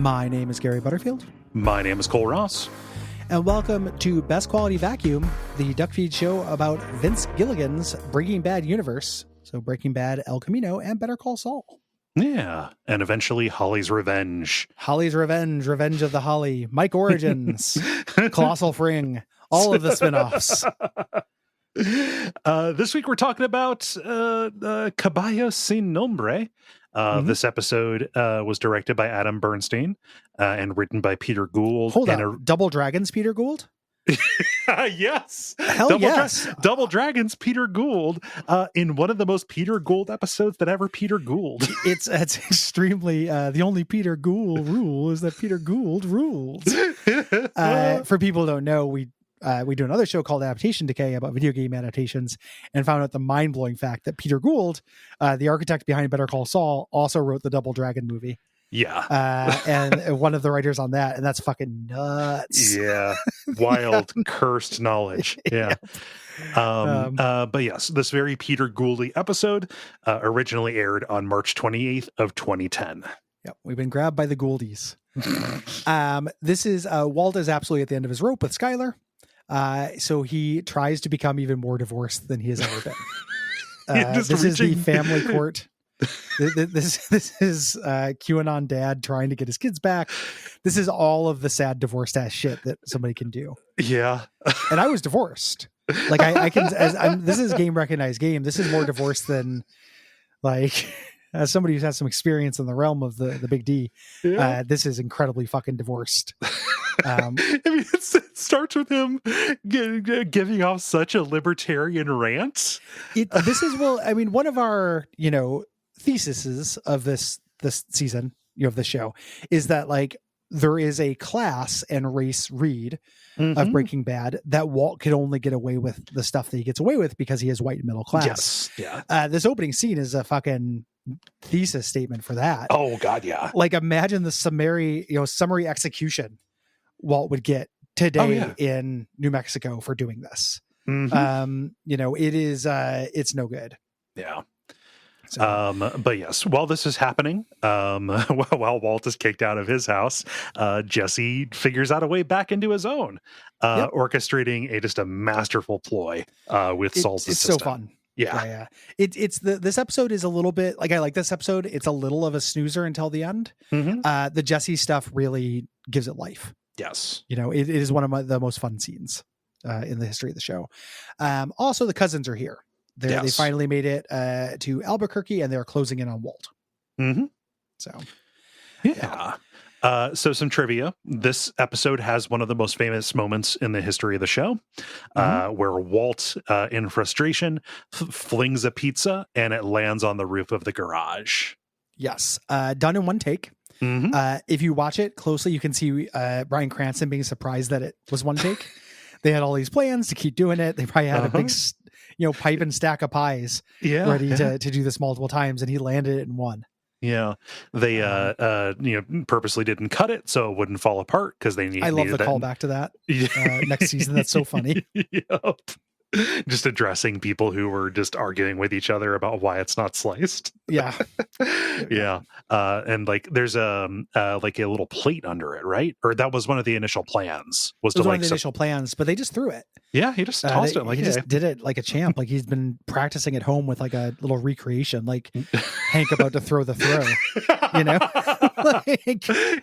My name is Gary Butterfield. My name is Cole Ross. And welcome to Best Quality Vacuum, the Duckfeed show about Vince Gilligan's Breaking Bad universe. So Breaking Bad, El Camino, and Better Call Saul. Yeah, and eventually Holly's Revenge. Holly's Revenge, Revenge of the Holly, Mike Origins, Colossal Fring, all of the spinoffs. This week we're talking about Caballo sin Nombre. This episode was directed by Adam Bernstein and written by Peter Gould. Hold on, Double Dragons Peter Gould? Yes. Hell yes. Double Dragons Peter Gould in one of the most Peter Gould episodes that ever Peter Gould. It's extremely, the only Peter Gould rule is that Peter Gould rules. For people who don't know, we do another show called Adaptation Decay about video game adaptations and found out the mind-blowing fact that Peter Gould, the architect behind Better Call Saul, also wrote the Double Dragon movie. Yeah. And one of the writers on that, and that's fucking nuts. Yeah. Wild, cursed knowledge. Yeah. But yes, this very Peter Gouldy episode originally aired on March 28th of 2010. Yep. We've been grabbed by the Gouldies. This is Walt is absolutely at the end of his rope with Skylar. So he tries to become even more divorced than he has ever been. This is the family court. This is QAnon dad trying to get his kids back. This is all of the sad divorced ass shit that somebody can do. Yeah. And I was divorced. Like I can, this is game recognized game. This is more divorced than like, as somebody who's had some experience in the realm of the big D, this is incredibly fucking divorced. I mean, it starts with him giving off such a libertarian rant. This is, well, I mean, one of our, theses of this season, of the show, is that like there is a class and race read of Breaking Bad that Walt could only get away with the stuff that he gets away with because he is white and middle class. Yes. Yeah. This opening scene is a fucking thesis statement for that. Oh God, yeah. Like imagine the summary execution Walt would get today in New Mexico for doing this. It is it's no good. Yeah. So. But yes, while this is happening, while Walt is kicked out of his house, Jesse figures out a way back into his own, orchestrating just a masterful ploy with Saul's assistant. It's so fun. Yeah. This episode is a little bit like, I like this episode. It's a little of a snoozer until the end. The Jesse stuff really gives it life. Yes. It is one of the most fun scenes in the history of the show. Also, the cousins are here. They finally made it to Albuquerque, and they're closing in on Walt. So, yeah. So some trivia. This episode has one of the most famous moments in the history of the show, where Walt, in frustration, flings a pizza and it lands on the roof of the garage. Yes. Done in one take. If you watch it closely, you can see Bryan Cranston being surprised that it was one take. They had all these plans to keep doing it. They probably had a big, pipe and stack of pies ready to do this multiple times, and he landed it in one. Yeah, they purposely didn't cut it so it wouldn't fall apart because they needed. I love the callback to that next season. That's so funny. Yep. Just addressing people who were just arguing with each other about why it's not sliced. Yeah. Yeah. And like there's a little plate under it, right? Or that was one of the initial plans. One of the initial plans, but they just threw it. Yeah, he just tossed it. Like he just did it like a champ. Like he's been practicing at home with like a little recreation, like Hank about to throw the throw.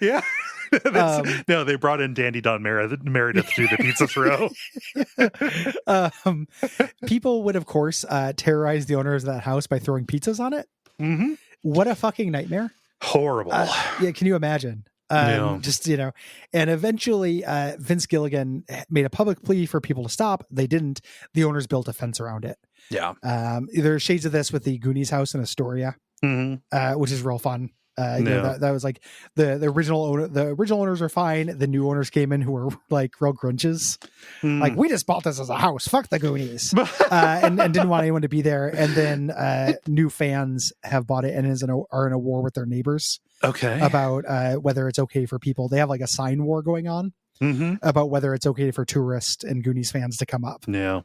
Yeah. No, they brought in Dandy Don Meredith to do the pizza throw. People would, of course, terrorize the owners of that house by throwing pizzas on it. What a fucking nightmare. Horrible. Can you imagine? And eventually Vince Gilligan made a public plea for people to stop. They didn't. The owners built a fence around it. Yeah. There's shades of this with the Goonies house in Astoria, which is real fun. That was like the original owner. The original owners are fine. The new owners came in who were like real grunches. Like, we just bought this as a house. Fuck the Goonies, and didn't want anyone to be there. And then new fans have bought it and are in a war with their neighbors. Okay, about whether it's okay for people. They have like a sign war going on. About whether it's okay for tourists and Goonies fans to come up. No,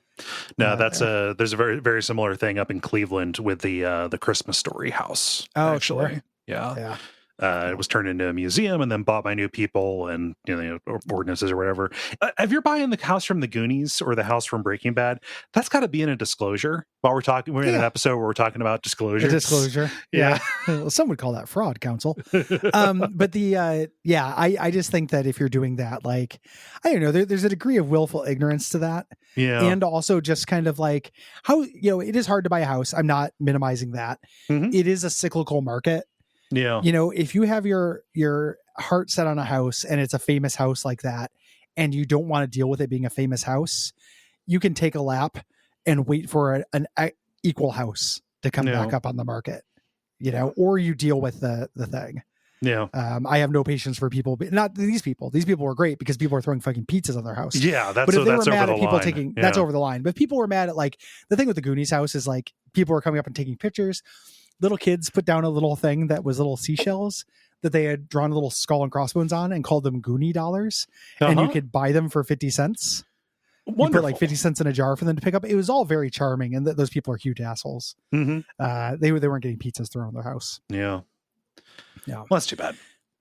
there's a very, very similar thing up in Cleveland with the Christmas Story house. Oh, actually. Sure. Yeah. It was turned into a museum and then bought by new people and or ordinances or whatever. If you're buying the house from the Goonies or the house from Breaking Bad, that's got to be in a disclosure. We're in an episode where we're talking about disclosure. Disclosure. Yeah. Well, some would call that fraud, counsel. But I just think that if you're doing that, like, I don't know, there's a degree of willful ignorance to that. Yeah. And also just kind of like how, it is hard to buy a house. I'm not minimizing that. Mm-hmm. It is a cyclical market. Yeah. If you have your heart set on a house and it's a famous house like that, and you don't want to deal with it being a famous house, you can take a lap and wait for an equal house to come back up on the market, or you deal with the thing. Yeah. I have no patience for people, but not these people. These people were great because people were throwing fucking pizzas on their house. Yeah. But if they were mad at people taking, that's over the line. But if people were mad at, like, the thing with the Goonies house is, like, people were coming up and taking pictures. Little kids put down a little thing that was little seashells that they had drawn little skull and crossbones on and called them Goonie dollars. And you could buy them for 50 cents. Wonderful. You put like 50 cents in a jar for them to pick up. It was all very charming. And those people are huge assholes. Mm-hmm. They weren't getting pizzas thrown in their house. Yeah. Yeah. Well, that's too bad.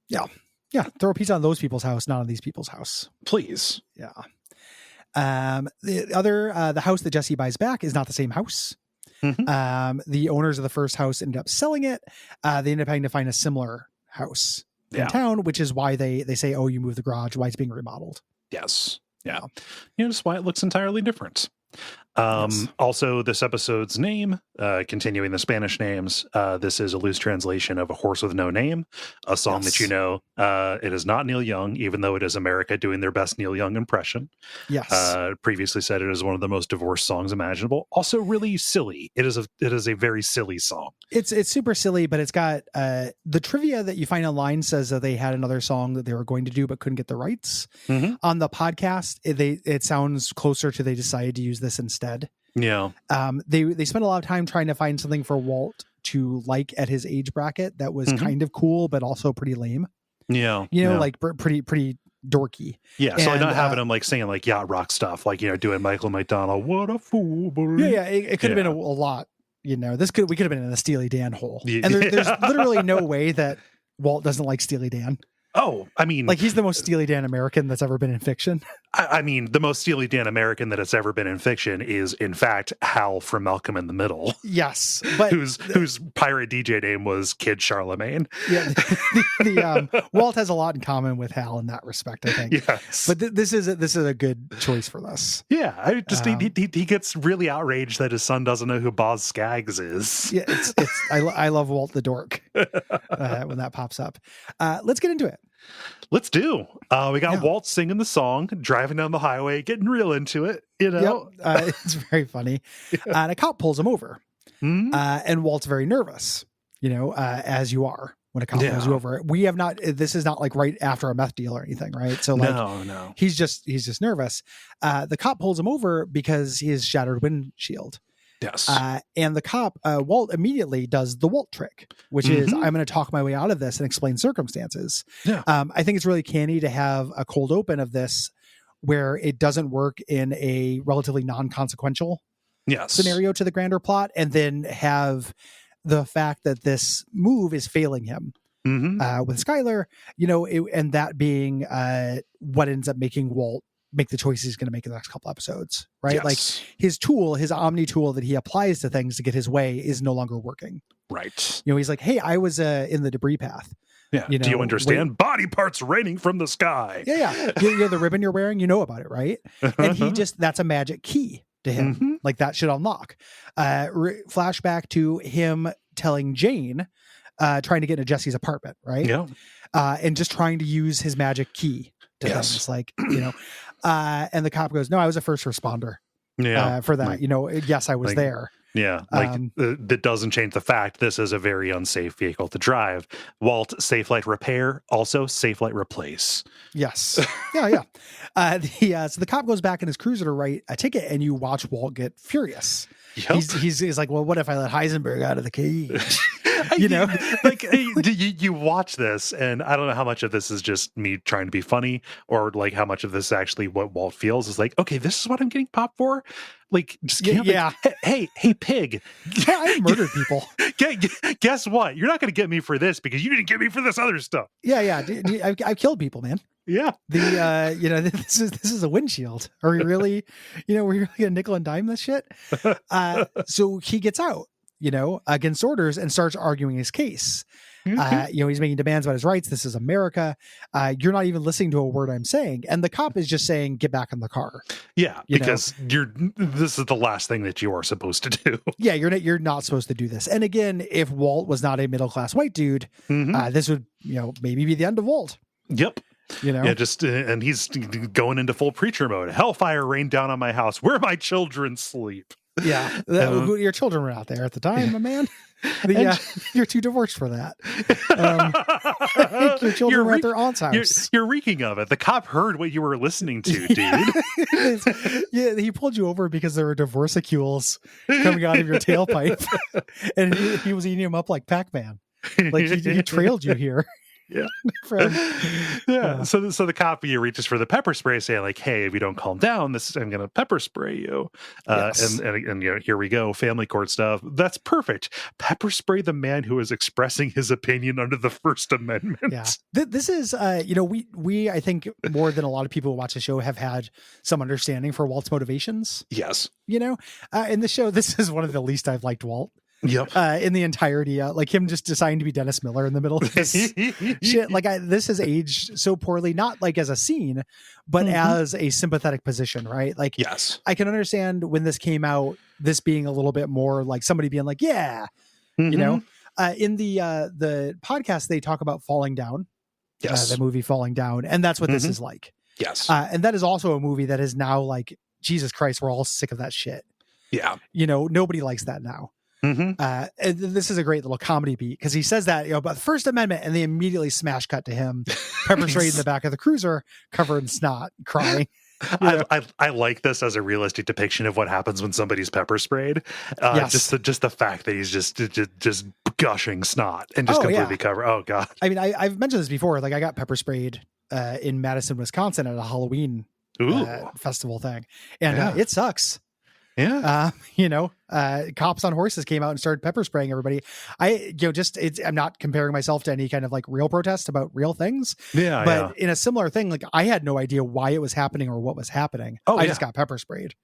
Yeah. Yeah. Throw a pizza on those people's house, not on these people's house. Please. Yeah. The house that Jesse buys back is not the same house. Mm-hmm. The owners of the first house ended up selling it. They ended up having to find a similar house in town, which is why they say, oh, you moved the garage, why it's being remodeled. Yes. Yeah. Just why it looks entirely different. Also, this episode's name, continuing the Spanish names, this is a loose translation of A Horse with No Name, a song that it is not Neil Young, even though it is America doing their best Neil Young impression. Yes. Previously said it is one of the most divorced songs imaginable. Also really silly. It is a very silly song. It's super silly, but it's got the trivia that you find online says that they had another song that they were going to do but couldn't get the rights. Mm-hmm. On the podcast, it sounds closer to they decided to use this instead. Yeah. They spent a lot of time trying to find something for Walt to like at his age bracket that was kind of cool but also pretty lame. Yeah. Like pretty dorky. Yeah. So not having him like singing like yacht rock stuff, like doing Michael McDonald, what a fool. Boy. Yeah. It could have been a lot. We could have been in a Steely Dan hole. And there's literally no way that Walt doesn't like Steely Dan. Oh, I mean, like, he's the most Steely Dan American that's ever been in fiction. I mean, the most Steely Dan American that has ever been in fiction is, in fact, Hal from Malcolm in the Middle. Yes, but whose pirate DJ name was Kid Charlemagne. Yeah, Walt has a lot in common with Hal in that respect, I think. Yes, but this is a good choice for this. Yeah, he gets really outraged that his son doesn't know who Boz Scaggs is. Yeah, I love Walt the Dork when that pops up. Let's get into it. Let's do. We got Walt singing the song, driving down the highway, getting real into it. It's very funny. And a cop pulls him over, and Walt's very nervous. As you are when a cop pulls you over. We have not. This is not like right after a meth deal or anything, right? So no. He's just nervous. The cop pulls him over because he has shattered windshield. Yes. And the cop, Walt, immediately does the Walt trick, which is, I'm going to talk my way out of this and explain circumstances. Yeah. I think it's really canny to have a cold open of this where it doesn't work in a relatively non-consequential scenario to the grander plot, and then have the fact that this move is failing him with Skylar, and that being what ends up making Walt make the choices he's going to make in the next couple episodes, right? Yes. Like his tool, his Omni tool that he applies to things to get his way is no longer working. Right. He's like, hey, I was in the debris path. Yeah. Do you understand? Body parts raining from the sky. Yeah. The ribbon you're wearing, you know about it, right? And that's a magic key to him. Like that should unlock. Flashback to him telling Jane, trying to get into Jesse's apartment, right? Yeah. And just trying to use his magic key to things, like, and the cop goes, no, I was a first responder for that. Yes, I was there. Yeah. That doesn't change the fact this is a very unsafe vehicle to drive. Walt, safe light repair, also safe light replace. Yes. Yeah. So the cop goes back in his cruiser to write a ticket, and you watch Walt get furious. Yep. He's like, well, what if I let Heisenberg out of the cage? You know, like you watch this, and I don't know how much of this is just me trying to be funny, or like how much of this is actually what Walt feels is like, okay, this is what I'm getting popped for. Like, just yeah. Like, hey, pig, I murdered people. Guess what? You're not going to get me for this because you didn't get me for this other stuff. Yeah. I killed people, man. Yeah. This is a windshield. Are we really, we're really gonna nickel and dime this shit? So he gets out, against orders and starts arguing his case. He's making demands about his rights. This is America. You're not even listening to a word I'm saying. And the cop is just saying, get back in the car. Yeah, because this is the last thing that you are supposed to do. Yeah, you're not supposed to do this. And again, if Walt was not a middle-class white dude, this would, maybe be the end of Walt. Yep. And he's going into full preacher mode. Hellfire rained down on my house where my children sleep. Yeah, your children were out there at the time, my man. You're too divorced for that. Your children were at their aunt's house. You're reeking of it. The cop heard what you were listening to, dude. Yeah, he pulled you over because there were divorcicules coming out of your tailpipe, and he was eating them up like Pac-Man. Like he trailed you here. Yeah. So the cop reaches for the pepper spray, saying like, "Hey, if you don't calm down, I'm going to pepper spray you." And here we go, family court stuff. That's perfect. Pepper spray the man who is expressing his opinion under the First Amendment. Yeah, this is we I think more than a lot of people who watch the show have had some understanding for Walt's motivations. Yes, in the show, this is one of the least I've liked Walt. Yep. In the entirety, like him just deciding to be Dennis Miller in the middle of this shit. Like this has aged so poorly, not like as a scene, but as a sympathetic position, right? Like, yes, I can understand when this came out, this being a little bit more like somebody being like, yeah, in the podcast, they talk about Falling Down, the movie Falling Down. And that's what this is like. Yes. And that is also a movie that is now like, Jesus Christ, we're all sick of that shit. Yeah. Nobody likes that now. And this is a great little comedy beat because he says that about the First Amendment, and they immediately smash cut to him pepper sprayed in the back of the cruiser, covered in snot, crying. I like this as a realistic depiction of what happens when somebody's pepper sprayed. Just the fact that he's just gushing snot and just completely covered. Oh god! I mean, I've mentioned this before. Like I got pepper sprayed in Madison, Wisconsin, at a Halloween festival thing, and it sucks. Yeah. Cops on horses came out and started pepper spraying everybody. I'm not comparing myself to any kind of like real protest about real things. Yeah. But in a similar thing, like I had no idea why it was happening or what was happening. I just got pepper sprayed.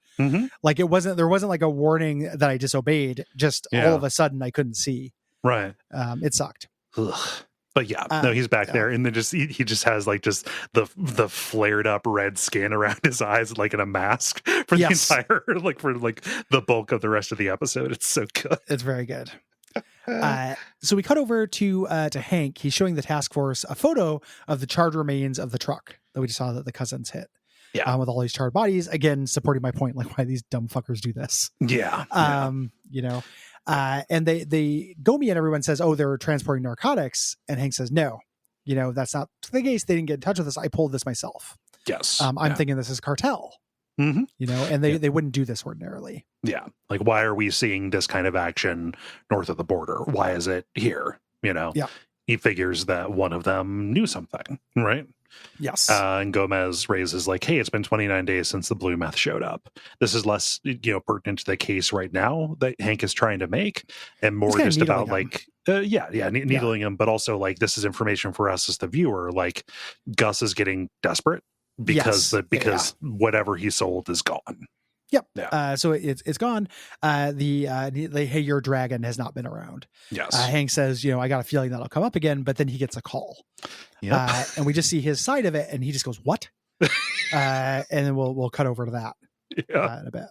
Like there wasn't like a warning that I disobeyed. Just all of a sudden I couldn't see. Right. It sucked. Ugh. But he's back there, and then he just has like just the flared up red skin around his eyes, like in a mask for the entire for the bulk of the rest of the episode. It's so good. It's very good. So we cut over to Hank. He's showing the task force a photo of the charred remains of the truck that we just saw that the cousins hit. Yeah, with all these charred bodies. Again, supporting my point, like why these dumb fuckers do this. Yeah. And they Gomi and everyone says, oh, they're transporting narcotics. And Hank says, no, that's not the case. They didn't get in touch with us. I pulled this myself. Yes. I'm thinking this is cartel, and they wouldn't do this ordinarily. Yeah. Like, why are we seeing this kind of action north of the border? Why is it here? Yeah. He figures that one of them knew something, right? Yes. And Gomez raises like, hey, it's been 29 days since the blue meth showed up. This is less, pertinent to the case right now that Hank is trying to make, and more just about like, needling him, but also like, this is information for us as the viewer. Like, Gus is getting desperate because whatever he sold is gone. Yep. Yeah. So it's gone. The hey, your dragon has not been around. Yes. Hank says, I got a feeling that'll come up again, but then he gets a call. Yep. And we just see his side of it, and he just goes, "What?" And then we'll cut over to that in a bit.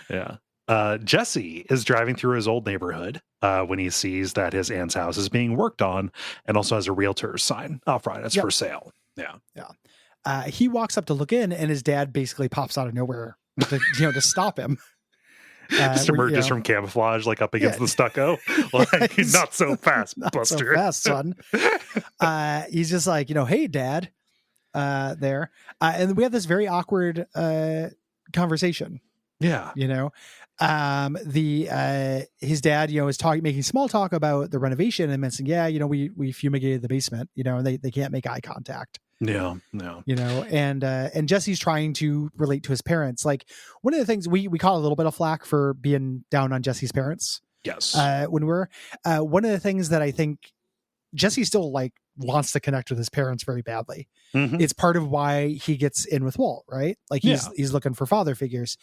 Yeah. Jesse is driving through his old neighborhood when he sees that his aunt's house is being worked on, and also has a realtor's sign out front. It's for sale. Yeah. Yeah. He walks up to look in, and his dad basically pops out of nowhere to stop him. Just emerges from camouflage, like up against the stucco. Like, not so fast, Buster. So fast, son. He's just like, hey, Dad, there. And we have this very awkward conversation. Yeah. His dad, is making small talk about the renovation and mentioning, we fumigated the basement, and they can't make eye contact. Yeah. And Jesse's trying to relate to his parents. Like, one of the things we caught a little bit of flack for being down on Jesse's parents. Yes. When we're one of the things that I think Jesse still like wants to connect with his parents very badly. Mm-hmm. It's part of why he gets in with Walt, right? Like he's looking for father figures.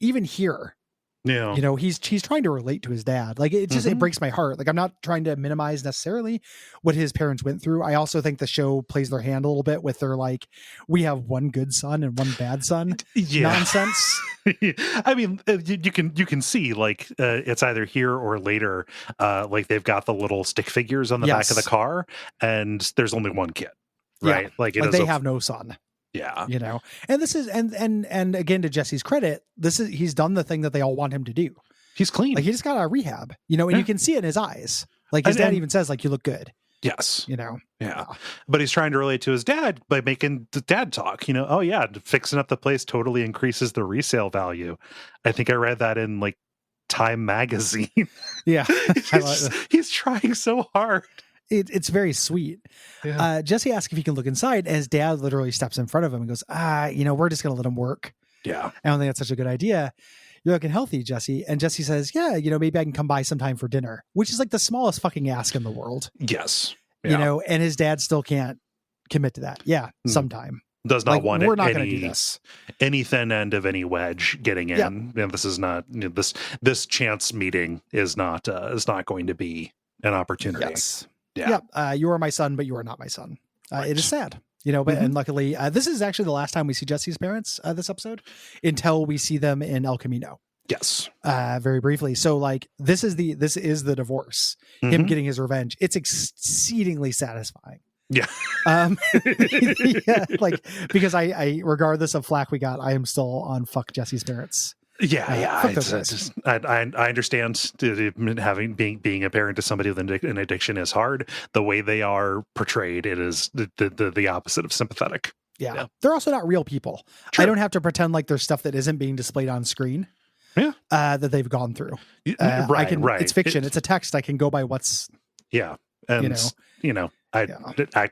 Even here, he's trying to relate to his dad. Like, it just, it breaks my heart. Like, I'm not trying to minimize necessarily what his parents went through. I also think the show plays their hand a little bit with their, like, we have one good son and one bad son nonsense. I mean, you can see, like, it's either here or later, like, they've got the little stick figures on the back of the car, and there's only one kid, right? Like they have no son. Yeah. And this is, and again, to Jesse's credit, he's done the thing that they all want him to do. He's clean. Like, he just got out of rehab, and you can see it in his eyes. Like, his dad even says, like, you look good. Yes. Yeah. But he's trying to relate to his dad by making the dad talk, oh yeah, fixing up the place totally increases the resale value. I think I read that in, like, Time magazine. Yeah. he's trying so hard. It's very sweet. Yeah. Jesse asks if he can look inside, and his dad literally steps in front of him and goes, we're just going to let him work. Yeah. I don't think that's such a good idea. You're looking healthy, Jesse. And Jesse says, maybe I can come by sometime for dinner, which is like the smallest fucking ask in the world. Yes. Yeah. And his dad still can't commit to that. Yeah. Sometime. Does not want we're not going to do this. Any thin end of any wedge getting in. Yeah. And this is not, this chance meeting is not going to be an opportunity. Yes. Yeah. You are my son, but you are not my son. Right. It is sad, but and luckily, this is actually the last time we see Jesse's parents this episode until we see them in El Camino. Yes. Very briefly. So, like, this is the divorce, him getting his revenge. It's exceedingly satisfying. Yeah. Like, because I regardless of flack we got, I am still on fuck Jesse's parents. Yeah. I understand being a parent to somebody with an addiction is hard. The way they are portrayed, it is the opposite of sympathetic. Yeah. They're also not real people. True. I don't have to pretend like there's stuff that isn't being displayed on screen. Yeah. That they've gone through. Right. It's fiction. It's a text. I can go by what's. Yeah. And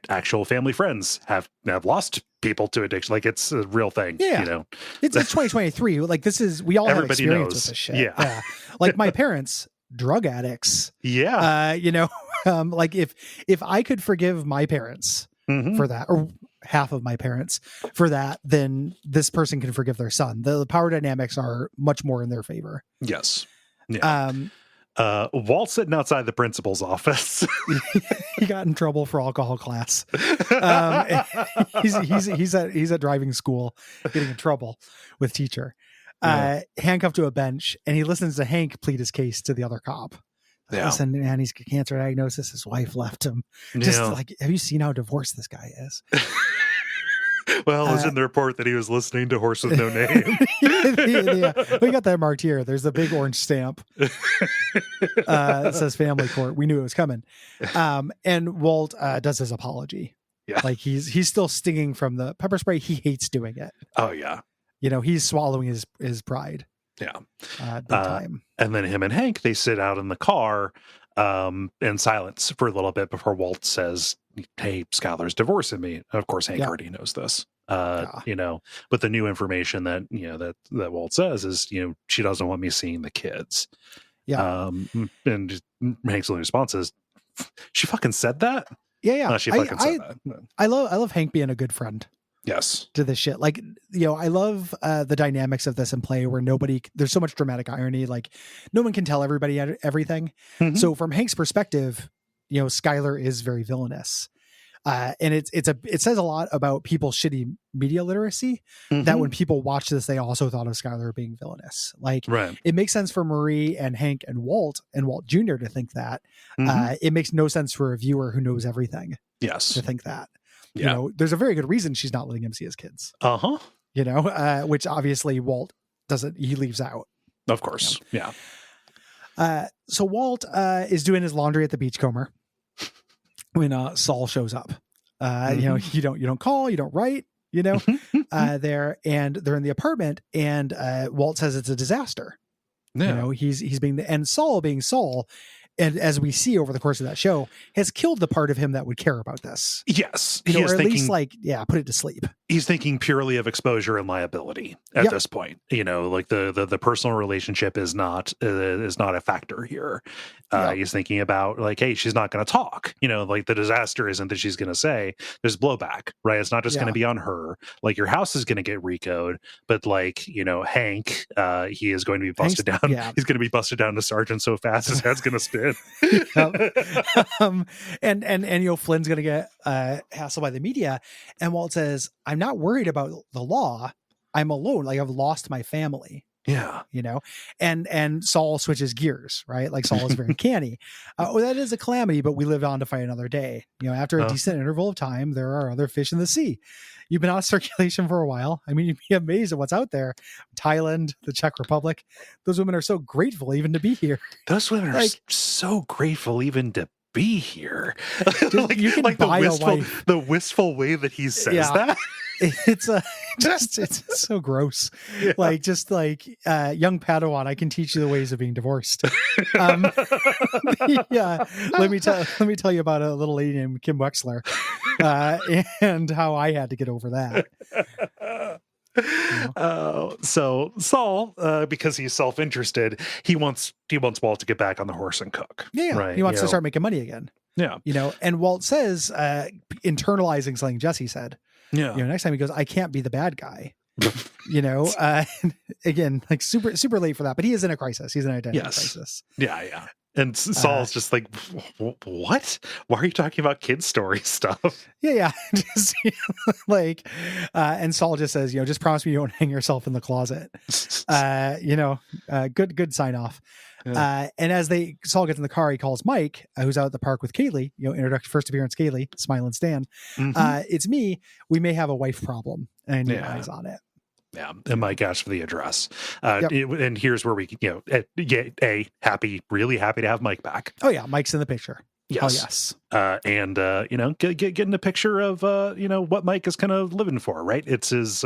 actual family friends have lost people to addiction. Like, it's a real thing. Yeah. It's 2023. Like, we all have experience with this shit. Yeah. Like, my parents, drug addicts. Yeah. Like, if I could forgive my parents for that, or half of my parents for that, then this person can forgive their son. The power dynamics are much more in their favor. Yes. Yeah. Walt sitting outside the principal's office. He got in trouble for alcohol class. He's at driving school, getting in trouble with teacher. Handcuffed to a bench, and he listens to Hank plead his case to the other cop. Listen, man, he's got cancer diagnosis. His wife left him. Just like, have you seen how divorced this guy is? Well, it was in the report that he was listening to Horse with No Name. We got that marked here. There's a big orange stamp that says family court. We knew it was coming. And Walt does his apology. Yeah. Like, he's still stinging from the pepper spray. He hates doing it. Oh, yeah. He's swallowing his pride. Yeah. Big time. And then him and Hank, they sit out in the car in silence for a little bit before Walt says, hey, Skylar's divorcing me. Of course, Hank already knows this. But the new information that that Walt says is, she doesn't want me seeing the kids. Yeah. And Hank's only response is, she fucking said that? Yeah. She fucking said that. I love Hank being a good friend. Yes. To this shit. Like, I love the dynamics of this in play where there's so much dramatic irony. Like, no one can tell everybody everything. So from Hank's perspective, Skylar is very villainous. And it says a lot about people's shitty media literacy that when people watch this, they also thought of Skylar being villainous. Like, it makes sense for Marie and Hank and Walt Jr. to think that. It makes no sense for a viewer who knows everything. Yes. To think that. Yeah. There's a very good reason she's not letting him see his kids. Which obviously Walt doesn't, he leaves out. Of course. Yeah. So Walt is doing his laundry at the beachcomber when Saul shows up. You don't call, you don't write, there, and they're in the apartment, and Walt says it's a disaster. Yeah. He's being and Saul being Saul, and as we see over the course of that show, has killed the part of him that would care about this. Yes, or at least put it to sleep. He's thinking purely of exposure and liability at this point. Like the personal relationship is not a factor here. He's thinking about like, hey, she's not going to talk. Like the disaster isn't that she's going to say. There's blowback, right? It's not just going to be on her. Like your house is going to get recode, but like Hank, he is going to be busted down. Yeah. He's going to be busted down to sergeant so fast his head's going to spin. And Flynn's going to get hassled by the media, and Walt says, "I'm not worried about the law. I'm alone. Like I've lost my family." Yeah. And Saul switches gears, right? Like Saul is very canny. That is a calamity, but we live on to fight another day. After a decent interval of time, there are other fish in the sea. You've been out of circulation for a while. I mean, you'd be amazed at what's out there. Thailand, the Czech Republic. Those women are so grateful even to be here. Those women are so grateful even to be here. You can buy the wistful way that he says that. It's it's so gross. Yeah. Like young Padawan, I can teach you the ways of being divorced. Let me tell you about a little lady named Kim Wexler, and how I had to get over that. So Saul, because he's self-interested, he wants Walt to get back on the horse and cook. Yeah, right? He wants to start making money again. Yeah, and Walt says, internalizing something Jesse said. Yeah, next time he goes, I can't be the bad guy. Again, like super late for that, but he is in a crisis. He's in an identity crisis. Yeah. And Saul's just like, what? Why are you talking about kids' story stuff? Yeah. And Saul just says, just promise me you won't hang yourself in the closet. Good sign off. Yeah. And as Saul gets in the car, he calls Mike, who's out at the park with Kaylee, introduction, first appearance, Kaylee, Smile and Stan. Mm-hmm. It's me. We may have a wife problem. And I need eyes on it. Yeah, and Mike asked for the address. And here's where we, really happy to have Mike back. Oh yeah, Mike's in the picture. Yes. Oh yes. And getting a picture of what Mike is kind of living for, right? It's his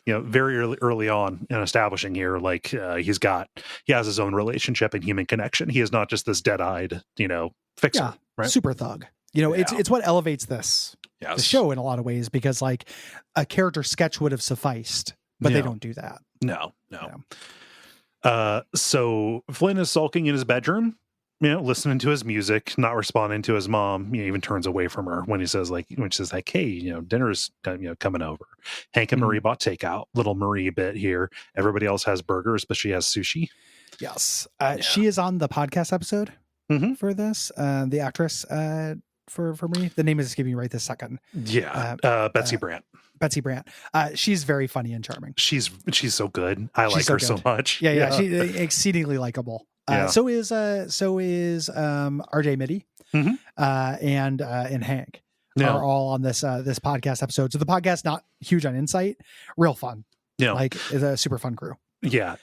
very early on in establishing here, like he has his own relationship and human connection. He is not just this dead-eyed, fixer, right? Super thug. It's what elevates the show in a lot of ways, because like a character sketch would have sufficed. But they don't do that. No. So Flynn is sulking in his bedroom, listening to his music, not responding to his mom. He even turns away from her when she says, hey, dinner's coming over. Hank and Marie bought takeout. Little Marie bit here. Everybody else has burgers, but she has sushi. Yes. She is on the podcast episode for this. The actress for Marie. The name is escaping me right this second. Yeah. Betsy Brandt. Betsy Brandt. She's very funny and charming. She's so good. I like her so much. Yeah. She's exceedingly likable. So is RJ Mitty and Hank are all on this podcast episode. So the podcast not huge on Insight, real fun. Yeah, like is a super fun crew. Yeah.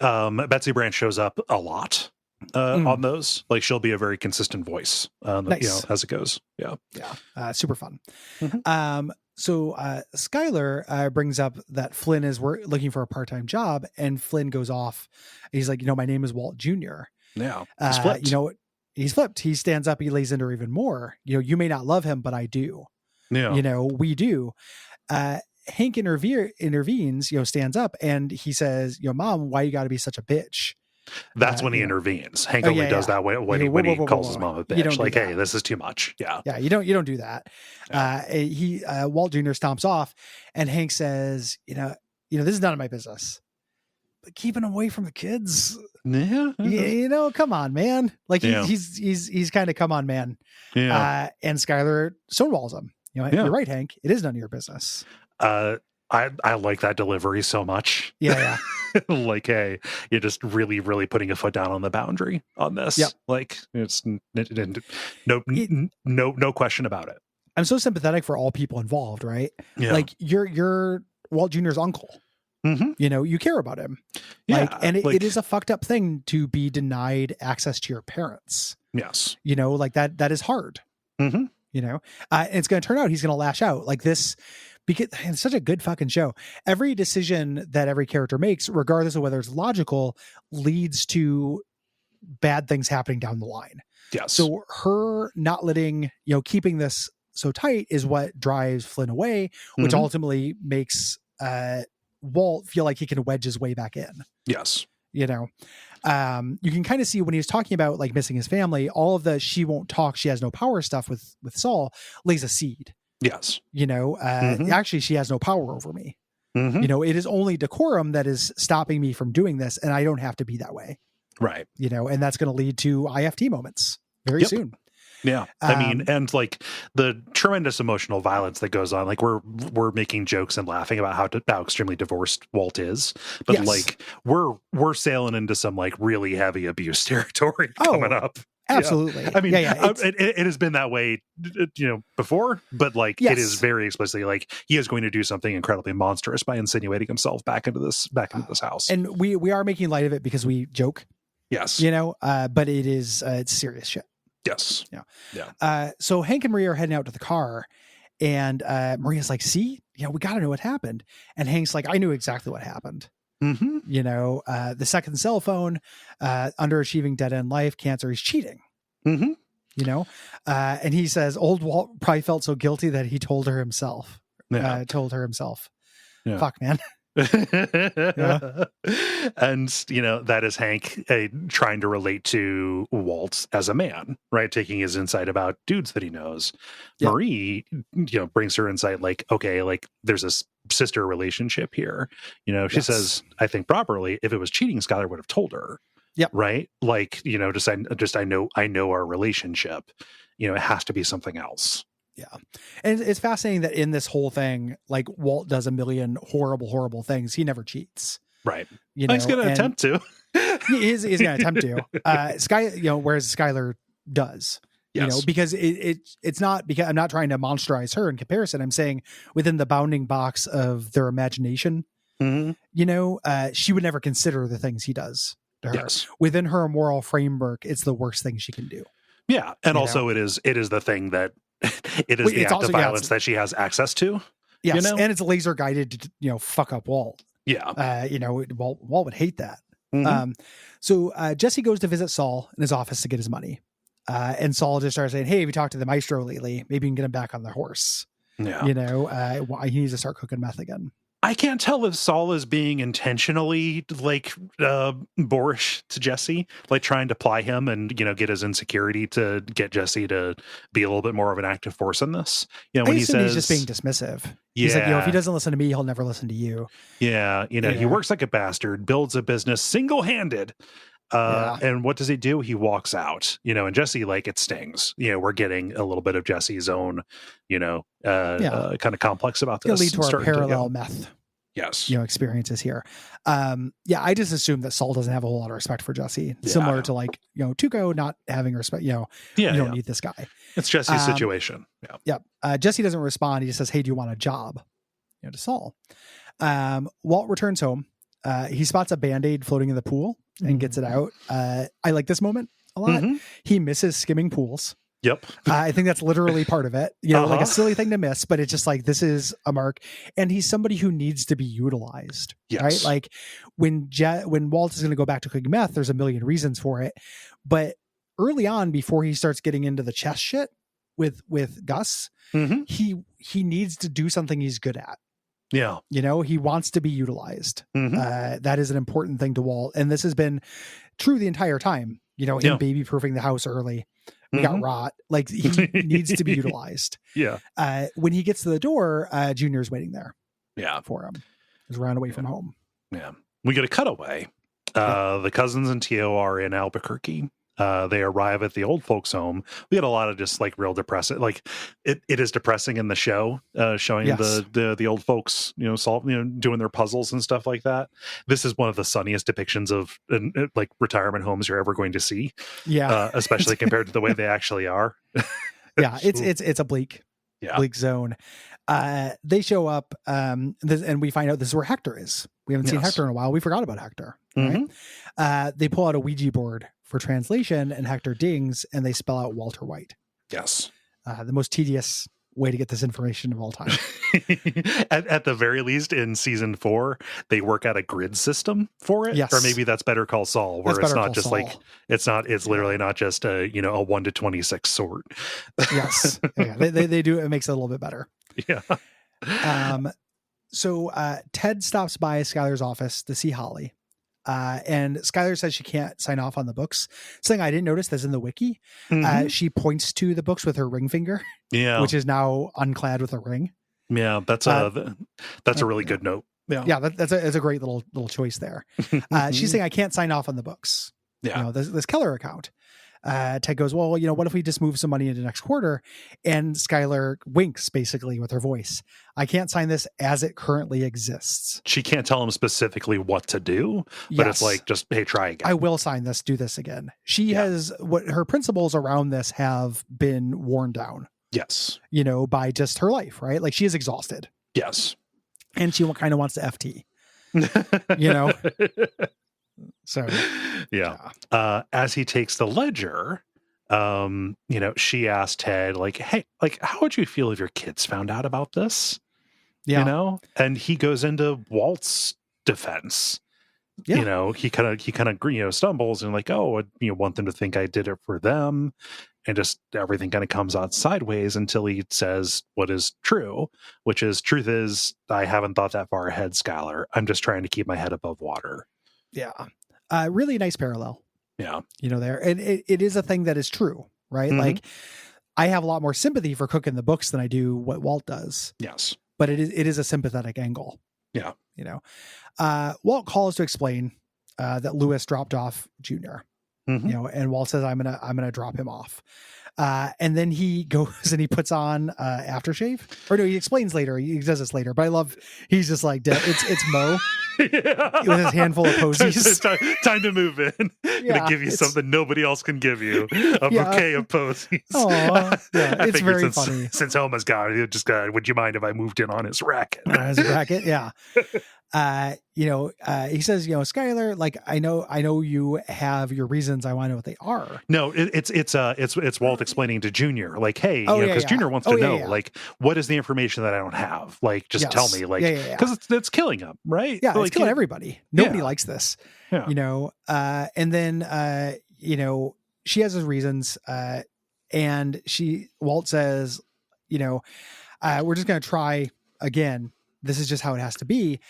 Betsy Brandt shows up a lot on those. Like she'll be a very consistent voice nice. As it goes. Yeah. Super fun. So Skyler brings up that Flynn is looking for a part-time job, and Flynn goes off. He's like, my name is Walt Jr. Yeah. He's flipped. He's flipped. He stands up. He lays into her even more. You may not love him, but I do. Yeah. We do. Hank intervenes, stands up, and he says, Mom, why you got to be such a bitch? That's when he intervenes. Hank only does that when he calls his mom a bitch. Like, hey, this is too much. Yeah. Yeah. You don't do that. Yeah. Walt Jr. stomps off, and Hank says, this is none of my business, but keeping him away from the kids. Yeah. Come on, man. Like he's kind of come on, man. Yeah. And Skyler stonewalls him. You're right, Hank. It is none of your business. I like that delivery so much. Yeah. Like, hey, you're just really, really putting a foot down on the boundary on this. Yep. Like it's no question about it. I'm so sympathetic for all people involved, right? Yeah. Like you're Walt Jr.'s uncle. Mm-hmm. You care about him. Yeah. It is a fucked up thing to be denied access to your parents. Yes. Like that is hard. Mm-hmm. It's going to turn out he's going to lash out like this. because it's such a good fucking show. Every decision that every character makes, regardless of whether it's logical, leads to bad things happening down the line. Yes. So her not letting, keeping this so tight is what drives Flynn away, which ultimately makes Walt feel like he can wedge his way back in. Yes. You can kind of see when he was talking about like missing his family, all of the she won't talk, she has no power stuff with Saul lays a seed. Yes. Actually, she has no power over me. It is only decorum that is stopping me from doing this, and I don't have to be that way. Right. And that's going to lead to IFT moments very soon. Yeah. I mean, and like the tremendous emotional violence that goes on, like we're making jokes and laughing about how extremely divorced Walt is, but like we're sailing into some like really heavy abuse territory coming up. Absolutely. Yeah. I mean, it has been that way, before, but like it is very explicitly like he is going to do something incredibly monstrous by insinuating himself back into this house. And we are making light of it because we joke. Yes. But it is it's serious shit. Yes. Yeah. So Hank and Maria are heading out to the car, and Maria's like, "See, we got to know what happened." And Hank's like, "I knew exactly what happened." The second cell phone, underachieving, dead end life, cancer, he's cheating. And he says old Walt probably felt so guilty that he told her himself. Yeah. Fuck, man. And that is Hank trying to relate to Walt as a man, right? Taking his insight about dudes that he knows. Marie brings her insight like, okay, like there's this sister relationship here. She says, I think properly, if it was cheating, Skylar would have told her. Right, like I know our relationship. It has to be something else. Yeah. And it's fascinating that in this whole thing, like Walt does a million horrible things. He never cheats. Right. He's going to attempt to. He's going to attempt to. Whereas Skylar does. Because it's not, because I'm not trying to monsterize her in comparison. I'm saying within the bounding box of their imagination, she would never consider the things he does to her. Yes. Within her moral framework, it's the worst thing she can do. Yeah. And also it is the thing that it is the act of violence that she has access to. Yes, and it's laser guided to fuck up Walt. Yeah, Walt would hate that. So Jesse goes to visit Saul in his office to get his money, and Saul just starts saying, "Hey, have you talked to the maestro lately? Maybe you can get him back on the horse." Yeah, he needs to start cooking meth again. I can't tell if Saul is being intentionally like boorish to Jesse, like trying to ply him and get his insecurity to get Jesse to be a little bit more of an active force in this. When he says he's just being dismissive. He's like, if he doesn't listen to me, he'll never listen to you. Yeah, he works like a bastard, builds a business single-handed. And what does he do? He walks out, and Jesse, like, it stings. We're getting a little bit of Jesse's own, kind of complex about this. It's going to lead to our parallel meth. Yes. Experiences here. I just assume that Saul doesn't have a whole lot of respect for Jesse. Similar to like, Tuco not having respect, you don't need this guy. It's Jesse's situation. Jesse doesn't respond. He just says, "Hey, do you want a job?" To Saul. Walt returns home. He spots a Band-Aid floating in the pool and gets it out. I like this moment a lot. He misses skimming pools. Yep. I think that's literally part of it. Like a silly thing to miss, but it's just like, this is a mark. And he's somebody who needs to be utilized. Yes. Right? Like when Walt is going to go back to cooking meth, there's a million reasons for it. But early on, before he starts getting into the chess shit with Gus, he needs to do something he's good at. Yeah. He wants to be utilized. That is an important thing to Walt. And this has been true the entire time, him baby proofing the house early. We got rot. Like he needs to be utilized. Yeah. When he gets to the door, Junior's waiting there. Yeah. For him. He's ran away from home. Yeah. We get a cutaway. The cousins and Tio are in Albuquerque. They arrive at the old folks home. We had a lot of just like real depressing, like it is depressing in the show, showing the old folks, doing their puzzles and stuff like that. This is one of the sunniest depictions of like retirement homes you're ever going to see. Yeah. Especially compared to the way they actually are. Yeah. It's a bleak zone. They show up, and we find out this is where Hector is. We haven't seen Hector in a while. We forgot about Hector. Right? They pull out a Ouija board for translation, and Hector dings, and they spell out Walter White. Yes. The most tedious way to get this information of all time. At the very least, in season 4, they work out a grid system for it. Yes. Or maybe that's Better Call Saul, where it's not just Saul. like it's literally not just a 1 to 26 sort. Yes. Yeah. They do. It makes it a little bit better. Yeah. So Ted stops by Skylar's office to see Holly. And Skylar says she can't sign off on the books. Something I didn't notice that's in the wiki. She points to the books with her ring finger, which is now unclad with a ring. Yeah, that's a really good note. Yeah, that's a great little choice there. She's saying I can't sign off on the books. Yeah, this Keller account. Ted goes, well, what if we just move some money into next quarter? And Skylar winks basically with her voice. I can't sign this as it currently exists. She can't tell him specifically what to do, but it's like, just, hey, try again. I will sign this, do this again. She has what her principles around this have been worn down. Yes. By just her life, right? Like she is exhausted. Yes. And she kind of wants to FT, So, yeah. As he takes the ledger, she asked Ted, like, hey, like, how would you feel if your kids found out about this? Yeah. And he goes into Walt's defense. Yeah. He kind of stumbles and like, oh, I want them to think I did it for them. And just everything kind of comes out sideways until he says what is true, which is, truth is, I haven't thought that far ahead, Skylar. I'm just trying to keep my head above water. Yeah. Really nice parallel. Yeah. There. And it is a thing that is true, right? Like I have a lot more sympathy for Cook in the books than I do what Walt does. Yes. But it is a sympathetic angle. Yeah. Walt calls to explain that Lewis dropped off Junior. And Walt says, I'm gonna drop him off. And then he goes and he puts on aftershave. Or no, he explains later. He does this later. But I love, he's just like, it's Mo with his handful of posies. Time to move in. Gonna give you something nobody else can give you. A bouquet of posies. It's very funny. Since Homa's gone, he just would you mind if I moved in on his racket? Yeah. He says, Skylar, like, I know you have your reasons. I want to know what they are. No, it's Walt explaining to Junior, like, hey, because Junior wants to know, like, what is the information that I don't have? Like, just tell me, like, because it's killing him, right? Yeah, like, it's killing everybody. Nobody likes this, and then, she has his reasons, and Walt says, we're just going to try again. This is just how it has to be.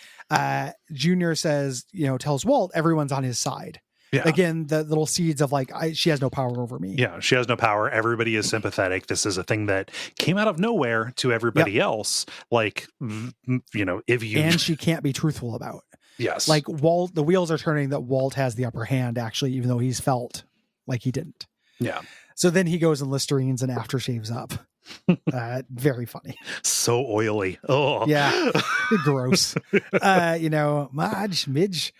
Junior says, tells Walt everyone's on his side. Yeah. Again, the little seeds of like, she has no power over me. Yeah, she has no power. Everybody is sympathetic. This is a thing that came out of nowhere to everybody else. Like, if you... And she can't be truthful about. Yes. Like Walt, the wheels are turning that Walt has the upper hand, actually, even though he's felt like he didn't. Yeah. So then he goes and Listerines and aftershaves up. Very funny. So oily. Oh yeah. Gross. Midge.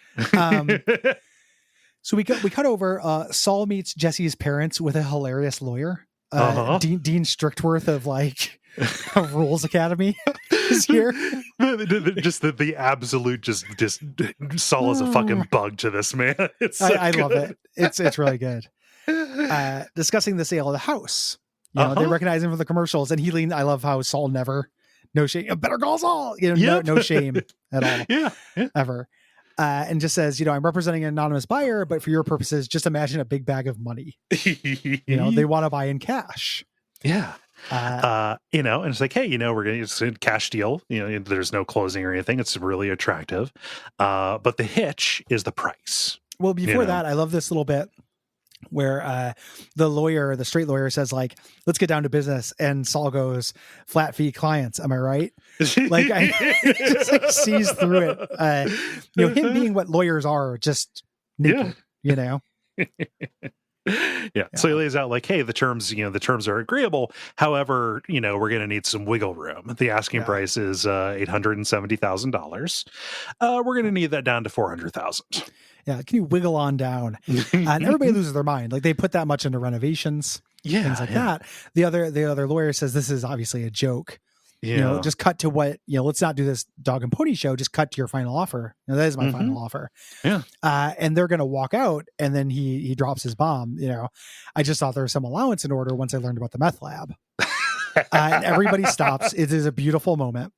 So we cut over. Saul meets Jesse's parents with a hilarious lawyer. Dean Strickworth of of Rules Academy is here. Just the absolute just Saul is a fucking bug to this man. It's so I love it. It's really good. Discussing the sale of the house. They recognize him from the commercials, and I love how Saul no shame, better call Saul, no shame at all. Yeah. Ever. And just says, I'm representing an anonymous buyer, but for your purposes, just imagine a big bag of money. They want to buy in cash. Yeah. And it's like, hey, we're going to use a cash deal. There's no closing or anything. It's really attractive. But the hitch is the price. Well, before that, I love this little bit where the straight lawyer says, like, let's get down to business. And Saul goes, flat fee clients. Am I right? Like, I just sees through it. Him being what lawyers are, just naked, Yeah. So he lays out like, hey, the terms are agreeable. However, we're going to need some wiggle room. The asking price is $870,000. We're going to need that down to $400,000. Yeah. Can you wiggle on down? And everybody loses their mind. Like, they put that much into renovations, things like that. The other lawyer says, this is obviously a joke. Yeah. Just cut to what, let's not do this dog and pony show. Just cut to your final offer. That is my final offer. Yeah. And they're going to walk out, and then he drops his bomb. I just thought there was some allowance in order once I learned about the meth lab. And everybody stops. It is a beautiful moment.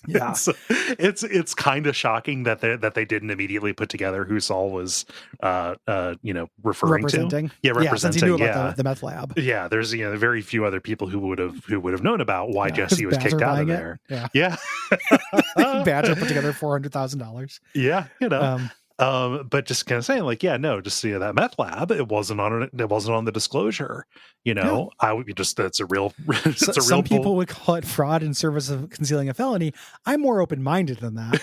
Yeah, it's kind of shocking that they didn't immediately put together who Saul was, referring representing. to. Yeah, representing. Since he knew about the meth lab. Yeah, there's very few other people who would have known about why Jesse was Badger kicked out of buying there. It. Yeah. Badger put together $400,000. Yeah, but just kind of saying, like, just that meth lab, it wasn't on the disclosure. I would just that's a real. Some people would call it fraud in service of concealing a felony. I'm more open minded than that.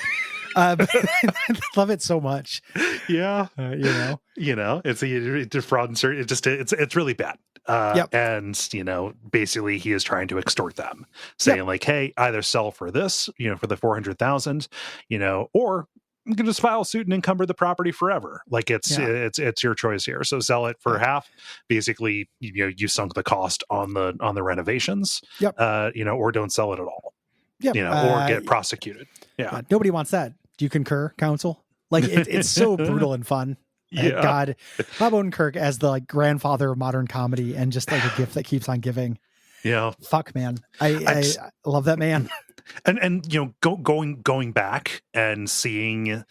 But I love it so much. Yeah, it's a fraud and it's really bad. And basically he is trying to extort them, saying like, hey, either sell for this, for the 400,000, or you can just file a suit and encumber the property forever. Like it's your choice here. So sell it for half. Basically, you sunk the cost on the renovations. Or don't sell it at all. Or get prosecuted. Yeah. Nobody wants that. Do you concur, counsel? Like it's so brutal and fun. Yeah. God, Bob Odenkirk as the grandfather of modern comedy and just like a gift that keeps on giving. Yeah. Fuck, man. I love that man. And going back and seeing,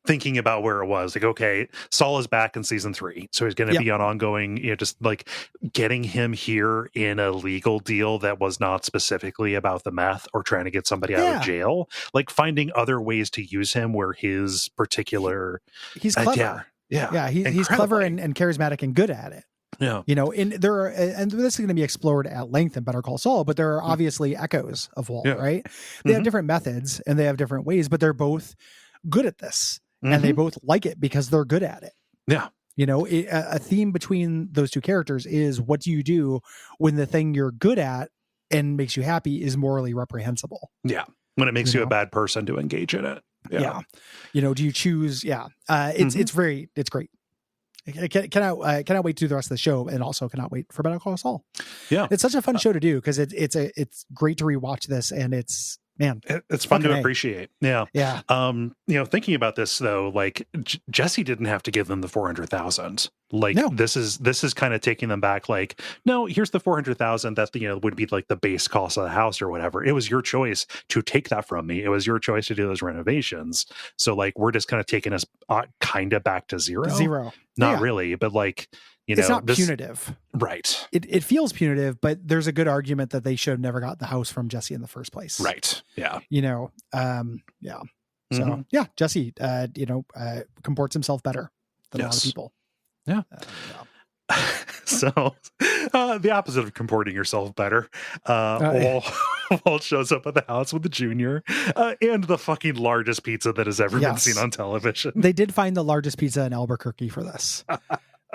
thinking about where it was, like, okay, Saul is back in season 3, so he's going to be on ongoing, just like getting him here in a legal deal that was not specifically about the meth or trying to get somebody out of jail, like finding other ways to use him where his particular he's clever. He's clever and charismatic and good at it. Yeah. And this is going to be explored at length in Better Call Saul, but there are obviously echoes of Walt, right? They have different methods and they have different ways, but they're both good at this and they both like it because they're good at it. Yeah. A theme between those two characters is, what do you do when the thing you're good at and makes you happy is morally reprehensible? Yeah. When it makes you a bad person to engage in it. Yeah. Do you choose? Yeah. It's great. I cannot wait to do the rest of the show, and also cannot wait for Better Call Saul. Yeah, it's such a fun show to do because it's great to rewatch this, and it's fun to appreciate. Yeah. Thinking about this though, like Jesse didn't have to give them the 400,000. Like this is kind of taking them back. Like, no, here's the 400,000 that would be like the base cost of the house or whatever. It was your choice to take that from me. It was your choice to do those renovations. So like we're just kind of taking us kind of back to zero. Not really, but like. It's not punitive. Right. It feels punitive, but there's a good argument that they should have never got the house from Jesse in the first place. Right. Yeah. So Jesse, comports himself better than a lot of people. Yeah. So the opposite of comporting yourself better, Walt shows up at the house with the junior and the fucking largest pizza that has ever been seen on television. They did find the largest pizza in Albuquerque for this.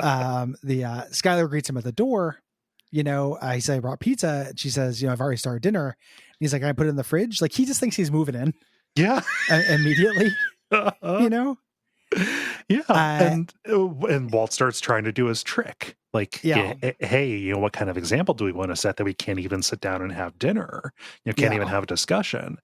Skylar greets him at the door. He said, I brought pizza. She says, I've already started dinner. He's like, can I put it in the fridge? Like, he just thinks he's moving in. Yeah. Immediately, Yeah. And Walt starts trying to do his trick. Like, hey, what kind of example do we want to set that we can't even sit down and have dinner? Can't even have a discussion.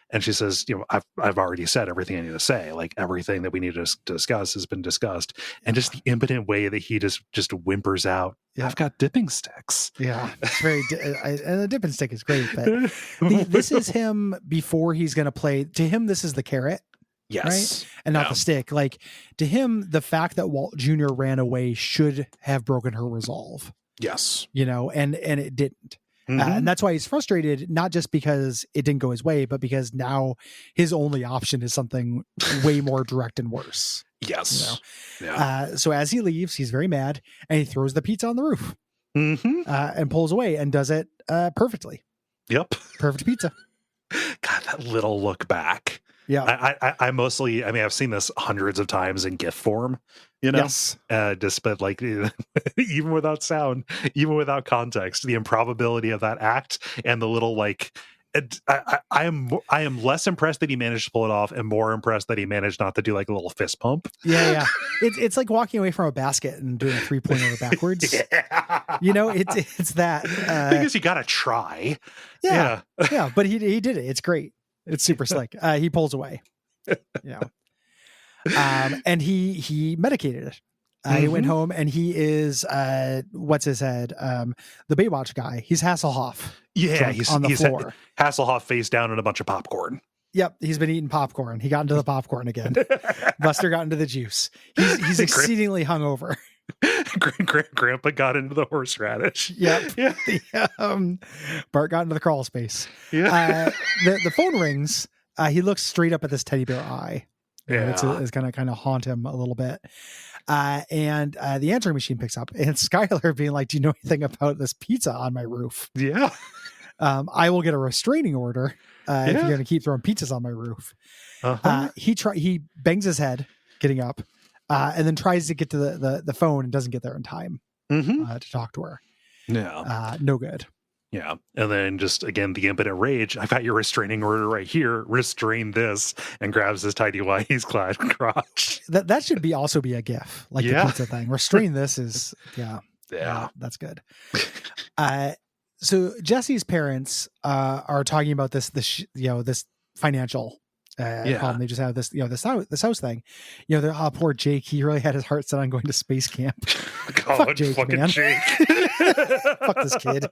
And she says, I've already said everything I need to say. Like everything that we need to discuss has been discussed. And just the impotent way that he just whimpers out, I've got dipping sticks. Yeah, it's very, and the dipping stick is great. But this is him before he's going to play. To him, this is the carrot. Yes. Right. And not the stick. Like to him, the fact that Walt Jr. ran away should have broken her resolve. Yes. And it didn't. And that's why he's frustrated, not just because it didn't go his way, but because now his only option is something way more direct and worse. Yes. So as he leaves, he's very mad and he throws the pizza on the roof and pulls away and does it perfectly. Yep. Perfect pizza. God, that little look back. Yeah. I mostly, I've seen this hundreds of times in GIF form, Yes. But like, even without sound, even without context, the improbability of that act and the little, like, I am less impressed that he managed to pull it off and more impressed that he managed not to do like a little fist pump. Yeah. It's like walking away from a basket and doing a 3-pointer backwards. It's that. I guess you got to try. Yeah. But he did it. It's great. It's super slick. He pulls away. And he medicated it. He went home and he is what's his head? The Baywatch guy. He's Hasselhoff. Yeah, he's on the floor. Hasselhoff face down in a bunch of popcorn. Yep, he's been eating popcorn. He got into the popcorn again. Buster got into the juice. He's exceedingly hungover. Grandpa got into the horseradish. Yep. Yeah. Bart got into the crawl space. Yeah. The phone rings. He looks straight up at this teddy bear eye. Yeah. It's gonna kind of haunt him a little bit. And the answering machine picks up, and Skylar being like, "Do you know anything about this pizza on my roof?" Yeah. I will get a restraining order if you're going to keep throwing pizzas on my roof. He bangs his head getting up, and then tries to get to the phone and doesn't get there in time to talk to her. Yeah. No good. Yeah. And then just, again, the impotent rage. I've got your restraining order right here. Restrain this. And grabs his tidy whitey's clad crotch. That should also be a gif, like the pizza thing. Restrain this is, that's good. So Jesse's parents are talking about this financial problem. They just have this house thing. Poor Jake. He really had his heart set on going to space camp. Fuck Jake, man. Jake. Fuck this kid.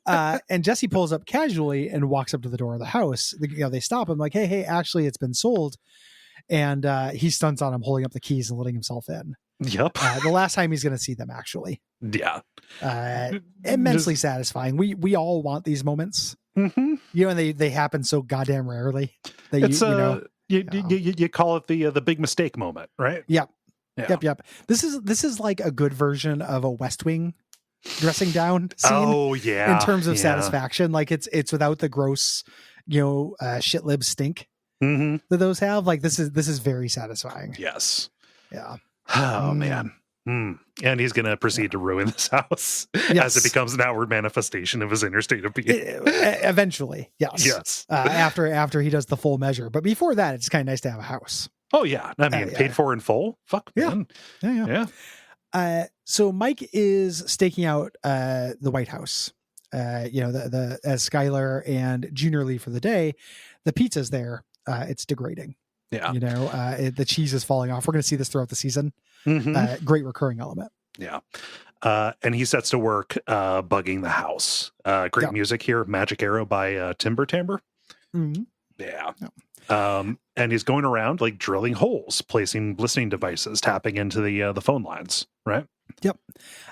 And Jesse pulls up casually and walks up to the door of the house. They stop him like, hey, actually, it's been sold. And he stunts on him, holding up the keys and letting himself in. Yep. The last time he's going to see them, actually. Yeah. Immensely satisfying. We all want these moments. And they happen so goddamn rarely that you call it the big mistake moment, right? Yep. This is like a good version of a West Wing dressing down scene. Oh yeah. In terms of satisfaction, like it's without the gross, shit lib stink that those have. Like this is very satisfying. Yes. Yeah. Oh man. And he's going to proceed to ruin this house as it becomes an outward manifestation of his inner state of being. Eventually, yes. Yes. After he does the full measure, but before that, it's kind of nice to have a house. Oh yeah, I mean, paid for in full. Fuck man. Yeah. So Mike is staking out the White House. As Skylar and Junior leave for the day, the pizza's there. It's degrading. Yeah. The cheese is falling off. We're going to see this throughout the season. Great recurring element. Yeah. And he sets to work bugging the house. Great music here. Magic Arrow by Timber Timbre. Yeah. And he's going around like drilling holes, placing listening devices, tapping into the phone lines, right? Yep.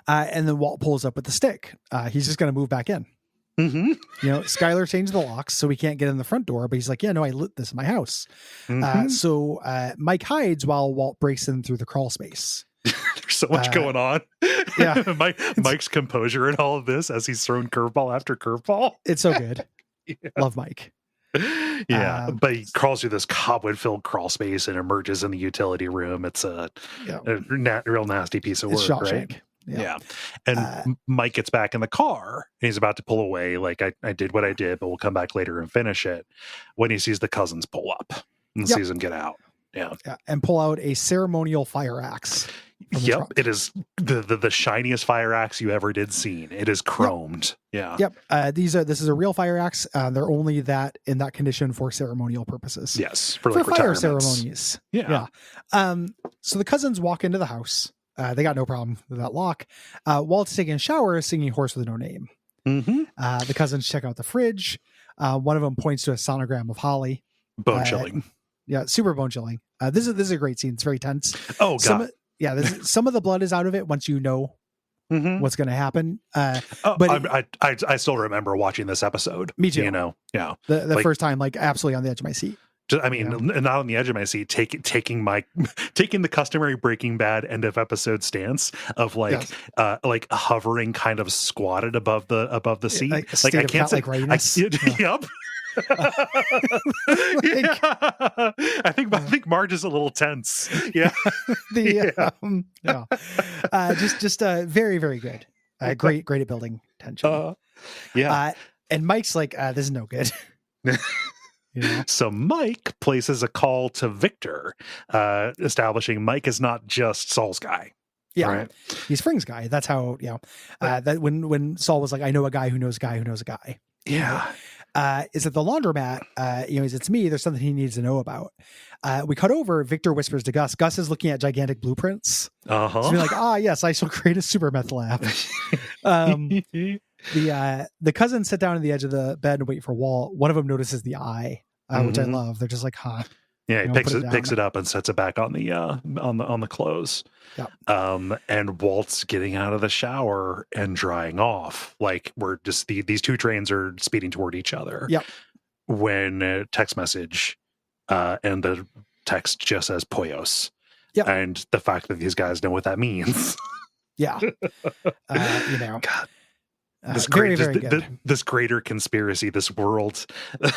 And then Walt pulls up with the stick. He's just going to move back in. Skylar changed the locks so we can't get in the front door, but he's like, I lit this in my house. So Mike hides while Walt breaks in through the crawl space. There's so much going on. Yeah. Mike's composure in all of this as he's thrown curveball after curveball. It's so good. Love Mike. Yeah, but he crawls through this cobweb-filled crawl space and emerges in the utility room. It's a real nasty piece of work, right? Yeah. And Mike gets back in the car and he's about to pull away. Like, I did what I did, but we'll come back later and finish it. When he sees the cousins pull up and sees him get out. Yeah. And pull out a ceremonial fire axe. Yep. It is the shiniest fire axe you ever did seen. It is chromed. Yep. This is a real fire axe. They're only in that condition for ceremonial purposes. Yes. For fire ceremonies. Yeah. So the cousins walk into the house. They got no problem with that lock. Walt's taking a shower, singing Horse with No Name. The cousins check out the fridge. One of them points to a sonogram of Holly. Bone chilling. Super bone chilling. This is a great scene. It's very tense. Oh, God. Some of the blood is out of it once you know what's going to happen. But I still remember watching this episode. Me too. The first time, like absolutely on the edge of my seat. Not on the edge of my seat, taking the customary Breaking Bad end of episode stance of like hovering, kind of squatted above the seat. Like I can't say. Yep. I think Marge is a little tense. Yeah. Just very, very good. Great at building tension. And Mike's like, this is no good. So Mike places a call to Victor, establishing Mike is not just Saul's guy. Yeah, right? He's Fring's guy. That's how that when Saul was like, I know a guy who knows a guy who knows a guy. Yeah. is at the laundromat. It's me. There's something he needs to know about. We cut over. Victor whispers to Gus. Gus is looking at gigantic blueprints. Uh-huh. So we're like, yes, I shall create a super meth lab. The cousins sit down on the edge of the bed and wait for Walt. One of them notices the eye, which I love. They're just like, huh. Yeah, he picks it up and sets it back on the on the clothes. Yep. And Walt's getting out of the shower and drying off. Like we're just these two trains are speeding toward each other. Yep. When a text message, and the text just says "Poyos." Yep. And the fact that these guys know what that means. Yeah. God. This very, very good. This greater conspiracy, this world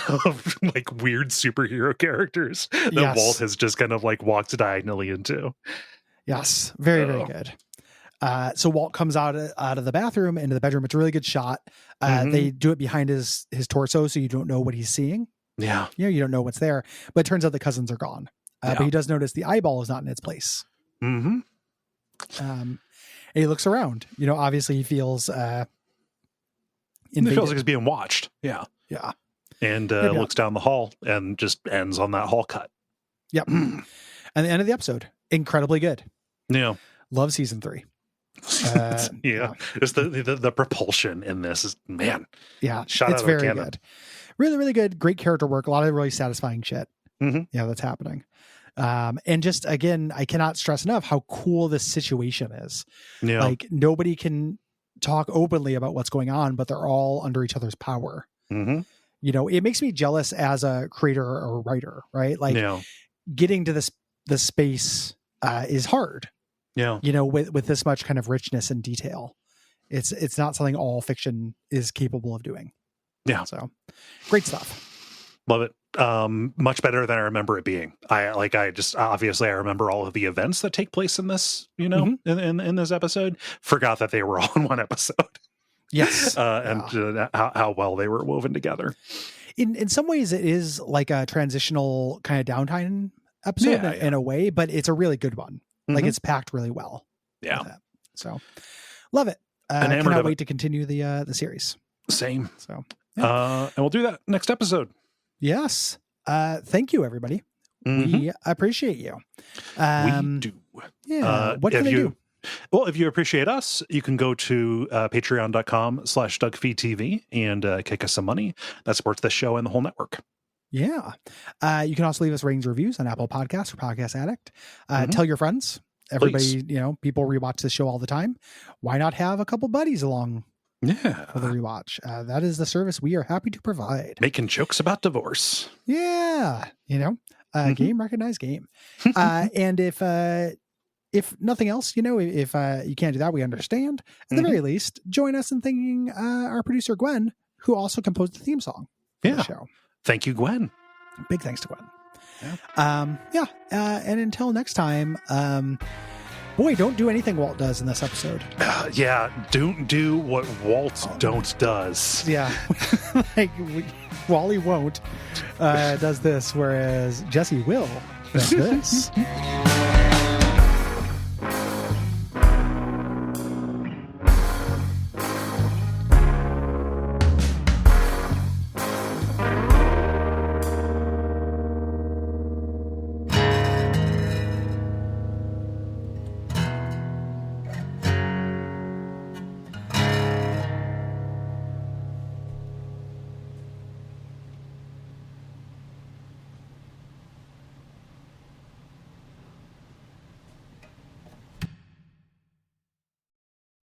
of like weird superhero characters that Walt has just kind of like walked diagonally into. Yes, very, very good. So Walt comes out of the bathroom into the bedroom. It's a really good shot. They do it behind his torso, so you don't know what he's seeing. Yeah, you don't know what's there. But it turns out the cousins are gone. But he does notice the eyeball is not in its place. Mm-hmm. And he looks around. Obviously he feels. It feels like he's being watched. Yeah. Yeah. And looks down the hall and just ends on that hall cut. Yep. And the end of the episode, incredibly good. Yeah. Love season 3. Yeah. Just the propulsion in this is, man. Yeah. Shot it's out of a very cannon. good. Really, really good. Great character work. A lot of really satisfying shit. Mm-hmm. Yeah, that's happening. And just, again, I cannot stress enough how cool this situation is. Yeah. Like nobody can talk openly about what's going on, but they're all under each other's power. Mm-hmm. It makes me jealous as a creator or writer, right? Like getting to the space is hard. Yeah. With this much kind of richness and detail, it's not something all fiction is capable of doing. Yeah. So great stuff. Love it. Much better than I remember it being. I just obviously I remember all of the events that take place in this, in this episode. Forgot that they were all in one episode. Yes. How well they were woven together. In some ways it is like a transitional kind of downtime episode in a way, but it's a really good one. Mm-hmm. Like it's packed really well. Yeah. So love it. Cannot wait to continue the series. Same. So and we'll do that next episode. Yes. Thank you, everybody. Mm-hmm. We appreciate you. We do. Yeah. What can they do? Well, if you appreciate us, you can go to patreon.com/Duckfeed.tv and kick us some money. That supports this show and the whole network. Yeah. You can also leave us ratings, reviews on Apple Podcasts or Podcast Addict. Tell your friends. Everybody, Please. People rewatch this show all the time. Why not have a couple buddies along? Yeah. For the rewatch. That is the service we are happy to provide. Making jokes about divorce. Yeah. Game recognized game. And if nothing else, if you can't do that, we understand. At the very least, join us in thanking our producer, Gwen, who also composed the theme song for the show. Thank you, Gwen. Big thanks to Gwen. Yeah. And until next time, boy, don't do anything Walt does in this episode. Don't do what Walt don't does. Yeah. Wally won't does this, whereas Jesse will does this.